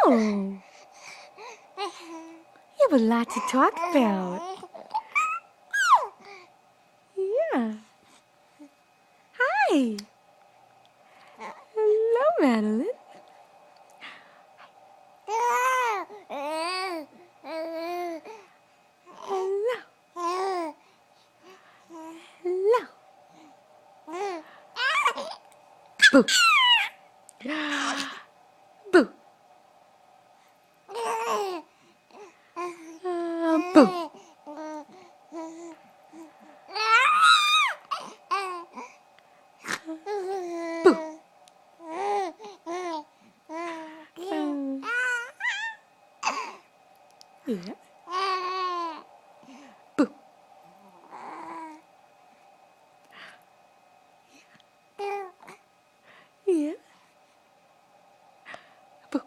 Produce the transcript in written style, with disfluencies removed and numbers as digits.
Oh, you have a lot to talk about. Yeah. Hi. Hello, Madeline. Hello. Hello. Boo. Boo. Boo. Boo. Yeah. Boo. Yeah. Boo.